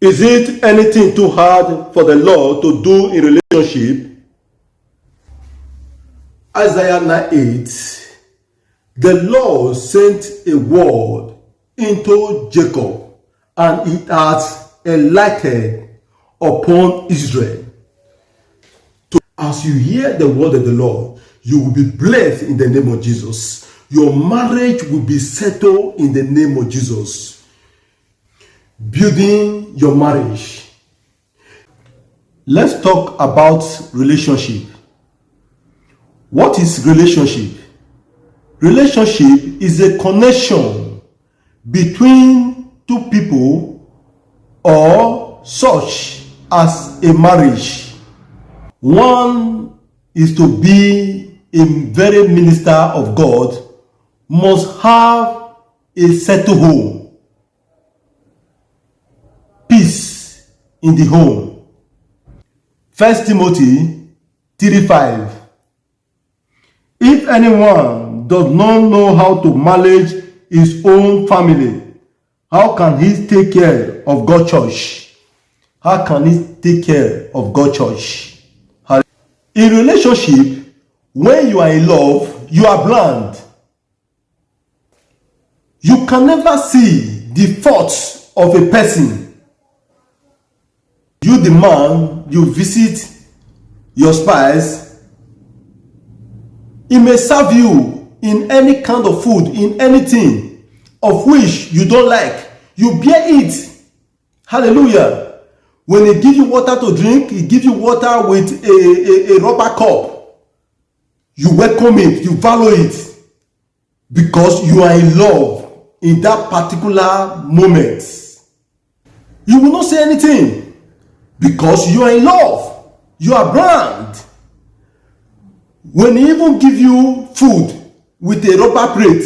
Is it anything too hard for the Lord to do in relationship? Isaiah 9:8, the Lord sent a word into Jacob, and it has alighted upon Israel. So as you hear the word of the Lord, you will be blessed in the name of Jesus. Your marriage will be settled in the name of Jesus. Building your marriage. Let's talk about relationship. What is relationship? Relationship is a connection between two people or such as a marriage. One is to be a very minister of God, must have a settled home. Peace in the home. 1 Timothy 3:5. If anyone does not know how to manage his own family, how can he take care of God's church? How can he take care of God's church? In relationship, when you are in love, you are blind. You can never see the faults of a person. You, the man, you visit your spouse. It may serve you in any kind of food, in anything of which you don't like. You bear it. Hallelujah. When they give you water to drink, he gives you water with a rubber cup. You welcome it, you value it, because you are in love in that particular moment. You will not say anything because you are in love. You are blind. When he even give you food with a rubber plate,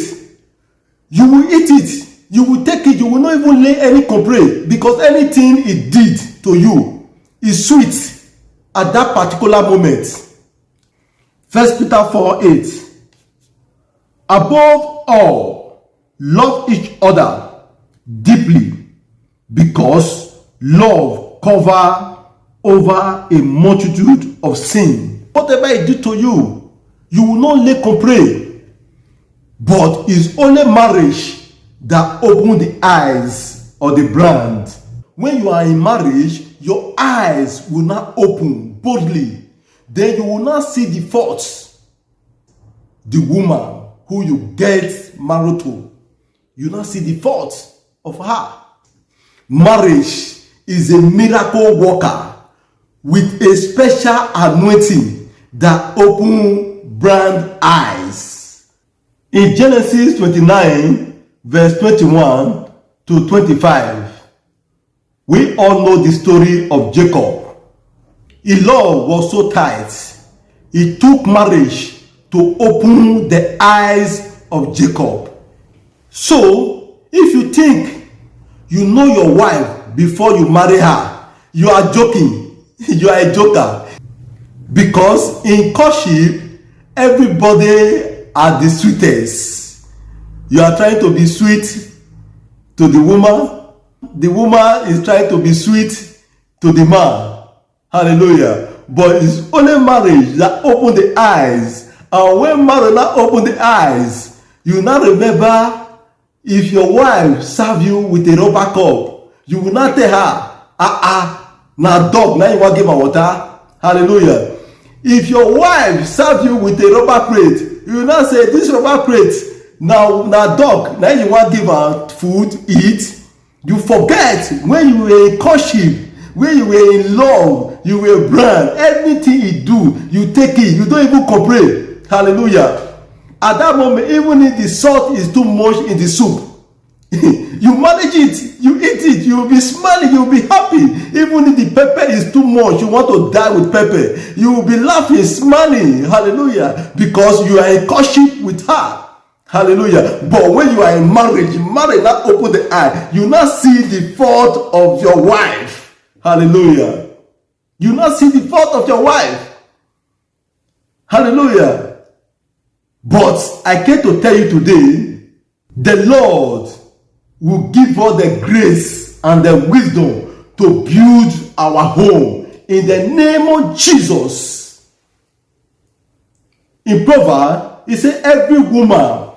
you will eat it. You will take it. You will not even lay any complaint, because anything it did to you is sweet at that particular moment. 1 Peter 4:8. Above all, love each other deeply, because love covers over a multitude of sin. Whatever it did to you, you will not lay complaint. But it's only marriage that opens the eyes of the blind. When you are in marriage, your eyes will not open boldly. Then you will not see the faults. The woman who you get married to, you will not see the faults of her. Marriage is a miracle worker with a special anointing that opens blind eyes. In Genesis 29, verse 21 to 25, we all know the story of Jacob. His love was so tight, it took marriage to open the eyes of Jacob. So, if you think you know your wife before you marry her, you are joking. You are a joker. Because in courtship, everybody are the sweetest. You are trying to be sweet to the woman. The woman is trying to be sweet to the man. Hallelujah. But it's only marriage that open the eyes. And when marriage not open the eyes, you now remember, if your wife serve you with a rubber cup, you will not tell her, now dog, now you want to give her water. Hallelujah. If your wife serve you with a rubber plate, you will not say, this rubber plate, now dog, now you want to give her food, eat. You forget when you were in courtship, when you were in love, you were blind. Anything you do, you take it. You don't even complain. Hallelujah. At that moment, even if the salt is too much in the soup, you manage it, you eat it, you will be smiling, you will be happy. Even if the pepper is too much, you want to die with pepper, you will be laughing, smiling. Hallelujah. Because you are in courtship with her. Hallelujah. But when you are in marriage not open the eye, you not see the fault of your wife. Hallelujah. You not see the fault of your wife. Hallelujah. But I came to tell you today, the Lord will give us the grace and the wisdom to build our home in the name of Jesus. In Proverbs, it says, every woman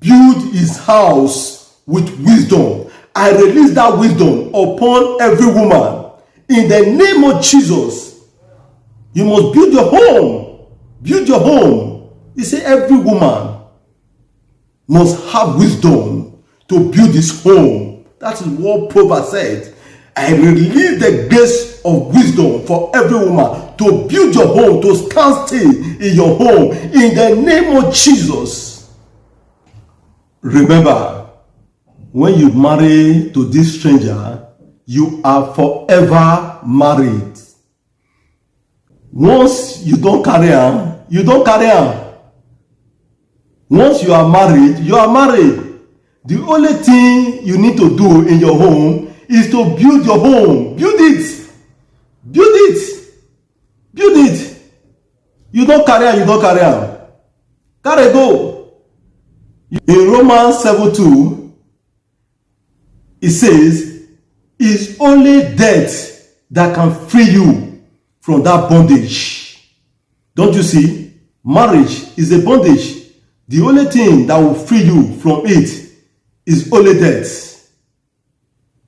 build his house with wisdom. I release that wisdom upon every woman. In the name of Jesus, you must build your home. Build your home. He said every woman must have wisdom to build his home. That is what Proverbs said. I release the grace of wisdom for every woman to build your home, to stand still in your home. In the name of Jesus. Remember, when you marry to this stranger, you are forever married. Once you don't carry on, you don't carry on. Once you are married, you are married. The only thing you need to do in your home is to build your home. Build it. Build it. Build it. You don't carry on, you don't carry on. Carry go. In Romans 7:2, it says, it's only death that can free you from that bondage. Don't you see? Marriage is a bondage. The only thing that will free you from it is only death.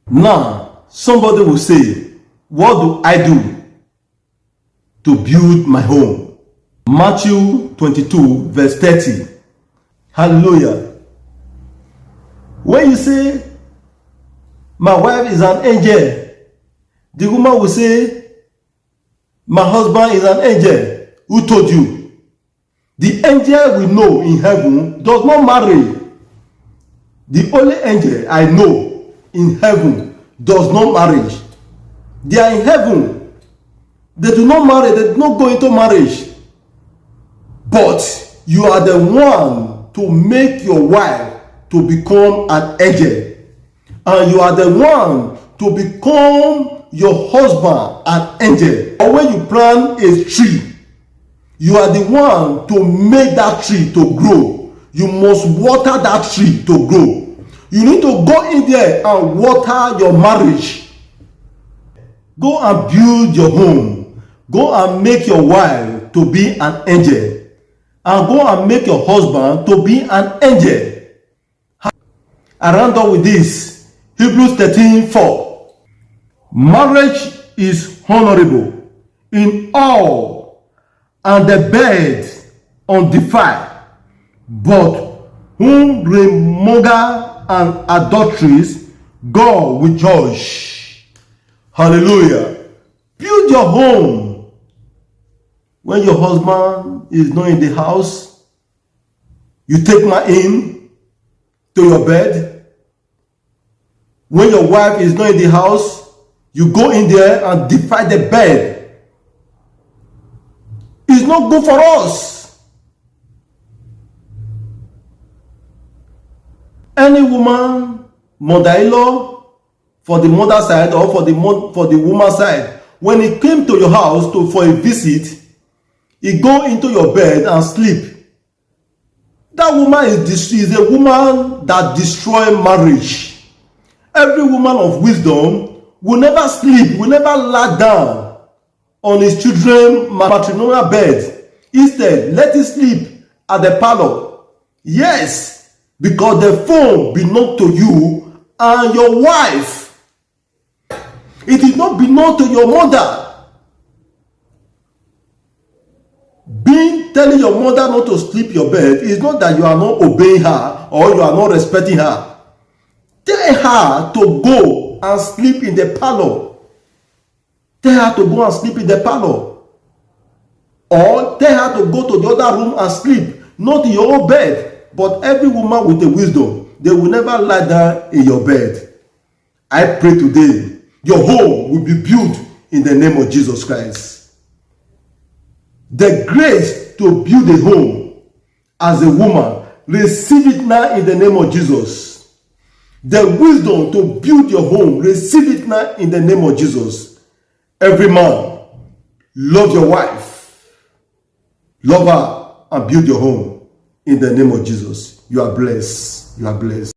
Now, somebody will say, what do I do to build my home? Matthew 22 verse 30. Hallelujah. When you say, my wife is an angel, the woman will say, my husband is an angel. Who told you? The angel we know in heaven does not marry. The only angel I know in heaven does not marry. They are in heaven. They do not marry. They do not go into marriage. But you are the one to make your wife to become an angel. And you are the one to become your husband an angel. Or when you plant a tree, you are the one to make that tree to grow. You must water that tree to grow. You need to go in there and water your marriage. Go and build your home. Go and make your wife to be an angel. And go and make your husband to be an angel. I round up with this. Hebrews 13:4. Marriage is honorable in all, and the bed undefiled. But whom remonger and adulteries, God will judge. Hallelujah. Build your home. When your husband is not in the house, you take him in to your bed. When your wife is not in the house, you go in there and defile the bed. It's not good for us. Any woman, mother-in-law, for the mother side or for the woman side, when he came to your house for a visit, he go into your bed and sleep. That woman is a woman that destroys marriage. Every woman of wisdom will never sleep, will never lie down on his children's matrimonial bed. Instead, let it sleep at the parlor. Yes, because the phone belongs to you and your wife. It did not belong to your mother. Telling your mother not to sleep your bed is not that you are not obeying her or you are not respecting her. Tell her to go and sleep in the parlor. Tell her to go and sleep in the parlor. Or tell her to go to the other room and sleep. Not in your own bed. But every woman with the wisdom, they will never lie down in your bed. I pray today, your home will be built in the name of Jesus Christ. The grace to build a home as a woman, receive it now in the name of Jesus. The wisdom to build your home, receive it now in the name of Jesus. Every man, love your wife. Love her and build your home in the name of Jesus. You are blessed. You are blessed.